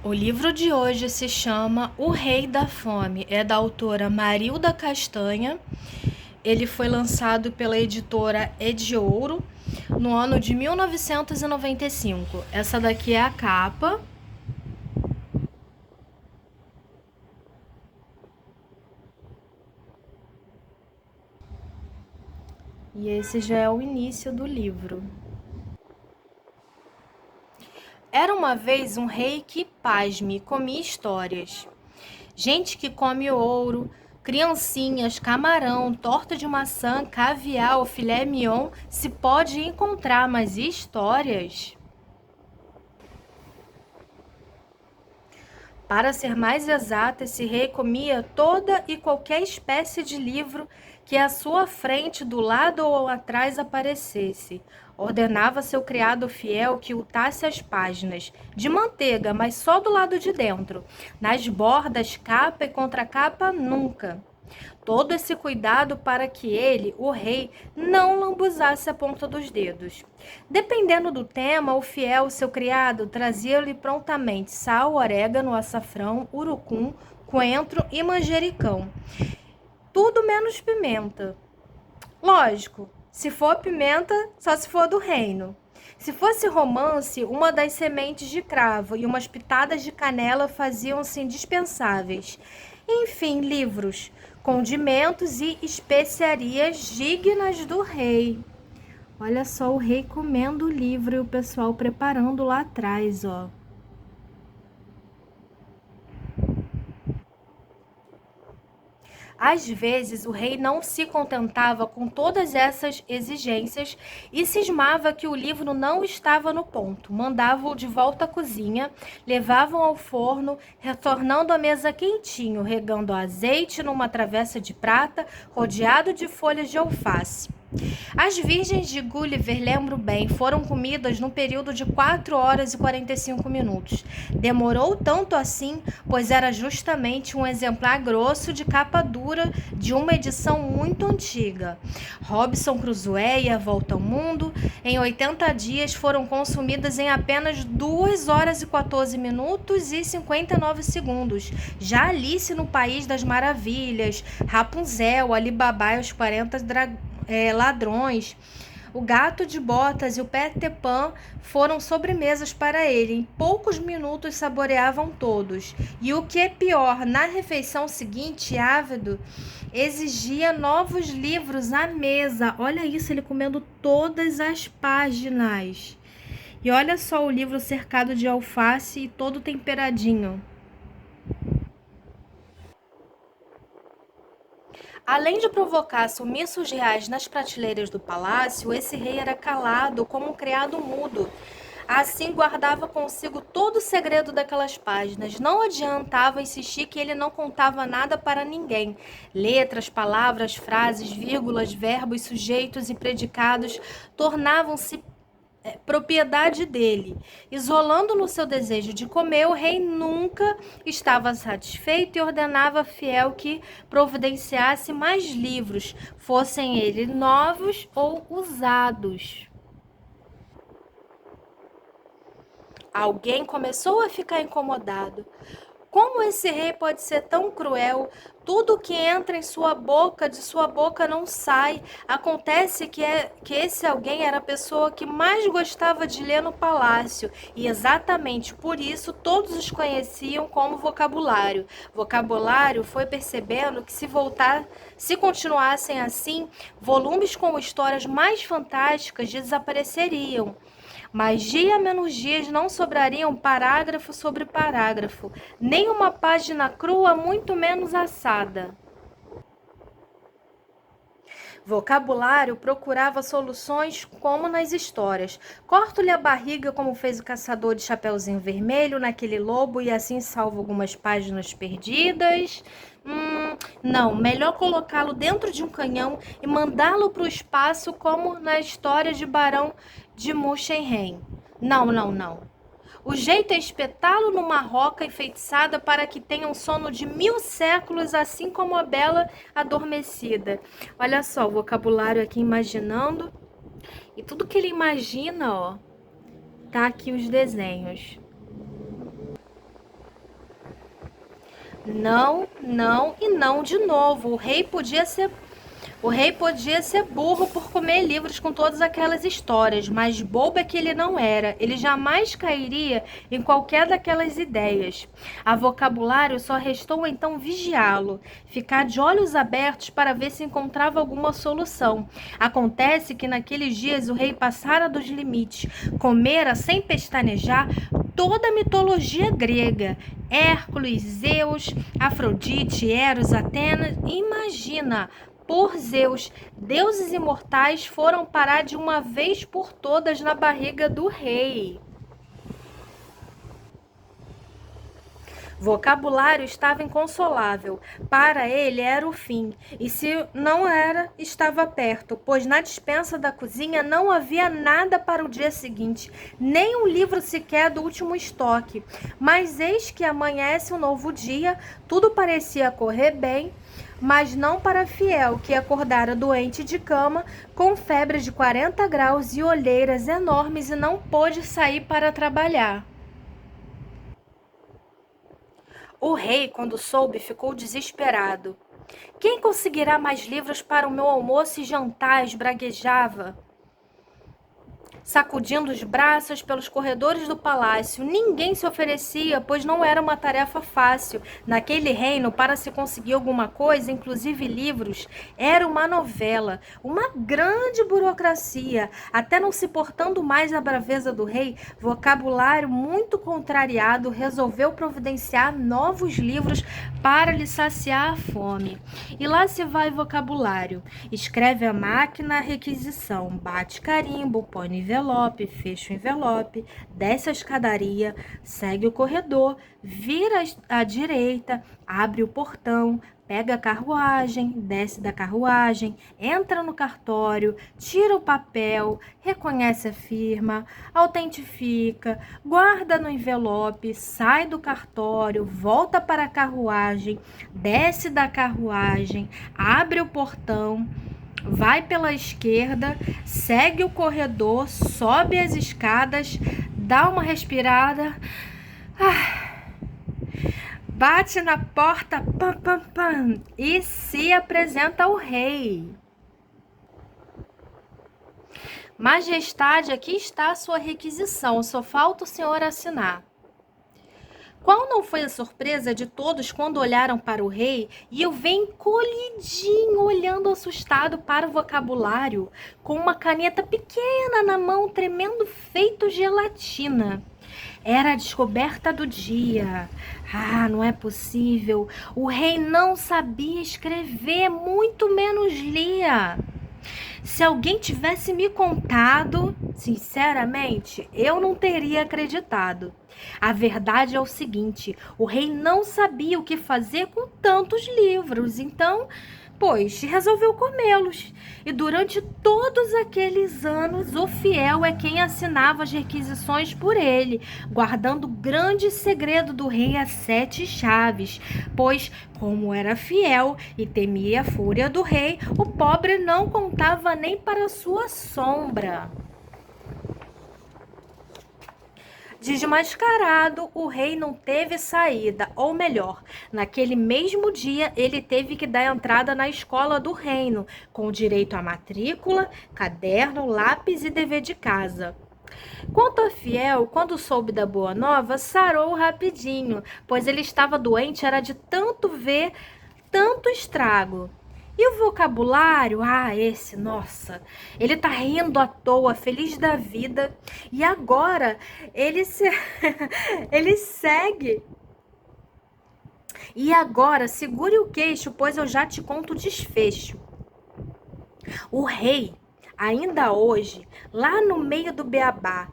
O livro de hoje se chama O Rei da Fome, é da autora Marilda Castanha. Ele foi lançado pela editora Ediouro no ano de 1995. Essa daqui é a capa. E esse já é o início do livro. Era uma vez um rei que, pasme, comia histórias. Gente que come ouro, criancinhas, camarão, torta de maçã, caviar ou filé mignon se pode encontrar, mas e histórias? Para ser mais exata, esse rei comia toda e qualquer espécie de livro que à sua frente, do lado ou atrás aparecesse. Ordenava seu criado fiel que untasse as páginas, de manteiga, mas só do lado de dentro. Nas bordas, capa e contracapa, nunca. Todo esse cuidado para que ele, o rei, não lambuzasse a ponta dos dedos. Dependendo do tema, o fiel, seu criado, trazia-lhe prontamente sal, orégano, açafrão, urucum, coentro e manjericão. Tudo menos pimenta. Lógico, se for pimenta, só se for do reino. Se fosse romance, uma das sementes de cravo e umas pitadas de canela faziam-se indispensáveis. Enfim, livros, condimentos e especiarias dignas do rei. Olha só o rei comendo o livro e o pessoal preparando lá atrás, ó. Às vezes, o rei não se contentava com todas essas exigências e cismava que o livro não estava no ponto. Mandava-o de volta à cozinha, levavam ao forno, retornando à mesa quentinho, regando azeite numa travessa de prata, rodeado de folhas de alface. As virgens de Gulliver, lembro bem, foram comidas num período de 4 horas e 45 minutos. Demorou tanto assim, pois era justamente um exemplar grosso de capa dura de uma edição muito antiga. Robinson Crusoe e a Volta ao Mundo, em 80 dias, foram consumidas em apenas 2 horas e 14 minutos e 59 segundos. Já Alice no País das Maravilhas, Rapunzel, Alibaba e os 40 ladrões, o Gato de Botas e o Peter Pan foram sobremesas para ele. Em poucos minutos saboreavam todos. E o que é pior, na refeição seguinte, ávido, exigia novos livros à mesa. Olha isso, ele comendo todas as páginas. E olha só o livro cercado de alface e todo temperadinho. Além de provocar sumiços reais nas prateleiras do palácio, esse rei era calado como um criado mudo. Assim guardava consigo todo o segredo daquelas páginas. Não adiantava insistir que ele não contava nada para ninguém. Letras, palavras, frases, vírgulas, verbos, sujeitos e predicados tornavam-se propriedade dele. Isolando no seu desejo de comer, o rei nunca estava satisfeito e ordenava fiel que providenciasse mais livros, fossem eles novos ou usados. Alguém começou a ficar incomodado. Como esse rei pode ser tão cruel? Tudo que entra em sua boca, de sua boca não sai. Acontece que esse alguém era a pessoa que mais gostava de ler no palácio, e exatamente por isso todos os conheciam como vocabulário. Vocabulário foi percebendo que se continuassem assim, volumes com histórias mais fantásticas desapareceriam. Mas dia menos dias não sobrariam parágrafo sobre parágrafo, nem uma página crua, muito menos assada. Vocabulário procurava soluções como nas histórias. Corto-lhe a barriga como fez o caçador de Chapeuzinho Vermelho naquele lobo e assim salvo algumas páginas perdidas. Não, melhor colocá-lo dentro de um canhão e mandá-lo para o espaço como na história de Barão de Munchausen. Não, não, não. O jeito é espetá-lo numa roca enfeitiçada para que tenha um sono de 1000 séculos, assim como a bela adormecida. Olha só o vocabulário aqui imaginando. E tudo que ele imagina, ó, tá aqui os desenhos. Não, não e não de novo. O rei podia ser burro por comer livros com todas aquelas histórias, mas bobo é que ele não era. Ele jamais cairia em qualquer daquelas ideias. A vocabulário só restou então vigiá-lo, ficar de olhos abertos para ver se encontrava alguma solução. Acontece que naqueles dias o rei passara dos limites, comera sem pestanejar toda a mitologia grega. Hércules, Zeus, Afrodite, Eros, Atenas, imagina, por Zeus, deuses imortais foram parar de uma vez por todas na barriga do rei. Vocabulário estava inconsolável. Para ele era o fim, e se não era, estava perto, pois na despensa da cozinha não havia nada para o dia seguinte, nem um livro sequer do último estoque. Mas eis que amanhece um novo dia, tudo parecia correr bem, mas não para Fiel, que acordara doente de cama, com febre de 40 graus e olheiras enormes e não pôde sair para trabalhar. O rei, quando soube, ficou desesperado. Quem conseguirá mais livros para o meu almoço e jantar? Esbraguejava, sacudindo os braços pelos corredores do palácio. Ninguém se oferecia, pois não era uma tarefa fácil. Naquele reino, para se conseguir alguma coisa, inclusive livros, era uma novela, uma grande burocracia. Até não se portando mais à braveza do rei, Vocabulário, muito contrariado, resolveu providenciar novos livros para lhe saciar a fome. E lá se vai Vocabulário. Escreve a máquina a requisição, bate carimbo, põe no envelope, fecha o envelope, desce a escadaria, segue o corredor, vira à direita, abre o portão, pega a carruagem, desce da carruagem, entra no cartório, tira o papel, reconhece a firma, autentifica, guarda no envelope, sai do cartório, volta para a carruagem, desce da carruagem, abre o portão, vai pela esquerda, segue o corredor, sobe as escadas, dá uma respirada, bate na porta, pam, pam, pam, e se apresenta ao rei. Majestade, aqui está a sua requisição, só falta o senhor assinar. Qual não foi a surpresa de todos quando olharam para o rei e eu vi encolhidinho, olhando assustado para o Vocabulário, com uma caneta pequena na mão, tremendo feito gelatina. Era a descoberta do dia. Ah, não é possível. O rei não sabia escrever, muito menos lia. Se alguém tivesse me contado, sinceramente, eu não teria acreditado. A verdade é o seguinte: o rei não sabia o que fazer com tantos livros, então, pois, resolveu comê-los. E durante todos aqueles anos, o fiel é quem assinava as requisições por ele, guardando o grande segredo do rei a 7 chaves, pois, como era fiel e temia a fúria do rei, o pobre não contava nem para sua sombra. Desmascarado, o rei não teve saída, ou melhor, naquele mesmo dia ele teve que dar entrada na escola do reino, com direito à matrícula, caderno, lápis e dever de casa. Quanto a Fiel, quando soube da boa nova, sarou rapidinho, pois ele estava doente, era de tanto ver, tanto estrago. E o Vocabulário? Ah, esse, nossa, ele tá rindo à toa, feliz da vida. E agora ele segue. E agora, segure o queixo, pois eu já te conto o desfecho. O rei, ainda hoje, lá no meio do beabá,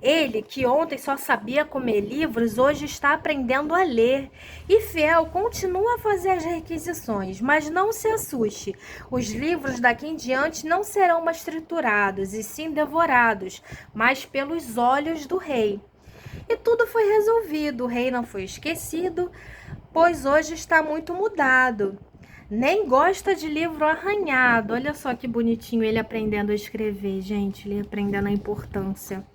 ele, que ontem só sabia comer livros, hoje está aprendendo a ler. E Fiel continua a fazer as requisições, mas não se assuste. Os livros daqui em diante não serão mais triturados, e sim devorados, mas pelos olhos do rei. E tudo foi resolvido, o rei não foi esquecido, pois hoje está muito mudado. Nem gosta de livro arranhado. Olha só que bonitinho ele aprendendo a escrever, gente, ele aprendendo a importância.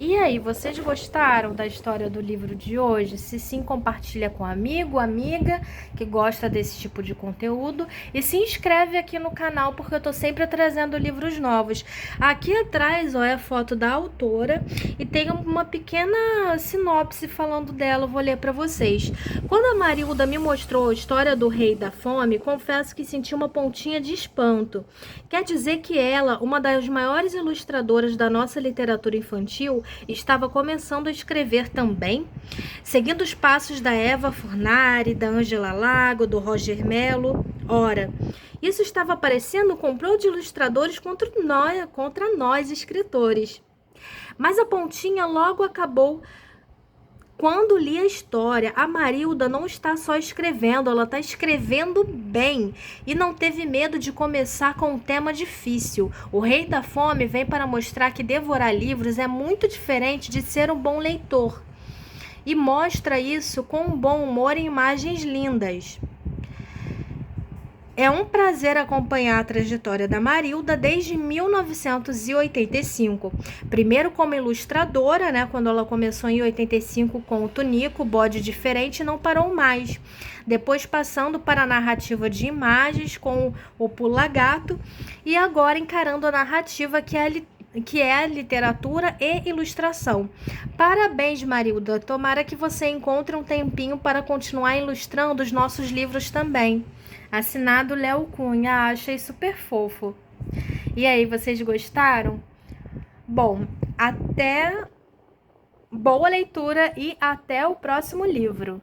E aí, vocês gostaram da história do livro de hoje? Se sim, compartilha com amigo, amiga que gosta desse tipo de conteúdo e se inscreve aqui no canal porque eu tô sempre trazendo livros novos. Aqui atrás, ó, é a foto da autora e tem uma pequena sinopse falando dela, eu vou ler para vocês. Quando a Marilda me mostrou a história do Rei da Fome, confesso que senti uma pontinha de espanto. Quer dizer que ela, uma das maiores ilustradoras da nossa literatura infantil, estava começando a escrever também, seguindo os passos da Eva Fornari, da Ângela Lago, do Roger Mello. Ora, isso estava parecendo um complô de ilustradores contra nós escritores. Mas a pontinha logo acabou. Quando li a história, a Marilda não está só escrevendo, ela está escrevendo bem e não teve medo de começar com um tema difícil. O Rei da Fome vem para mostrar que devorar livros é muito diferente de ser um bom leitor e mostra isso com um bom humor e imagens lindas. É um prazer acompanhar a trajetória da Marilda desde 1985. Primeiro como ilustradora, né, quando ela começou em 85 com o Tunico, Bode Diferente, e não parou mais. Depois passando para a narrativa de imagens com o Pula Gato e agora encarando a narrativa que é a literatura e ilustração. Parabéns, Marilda. Tomara que você encontre um tempinho para continuar ilustrando os nossos livros também. Assinado Léo Cunha. Achei super fofo. E aí, vocês gostaram? Bom, boa leitura e até o próximo livro.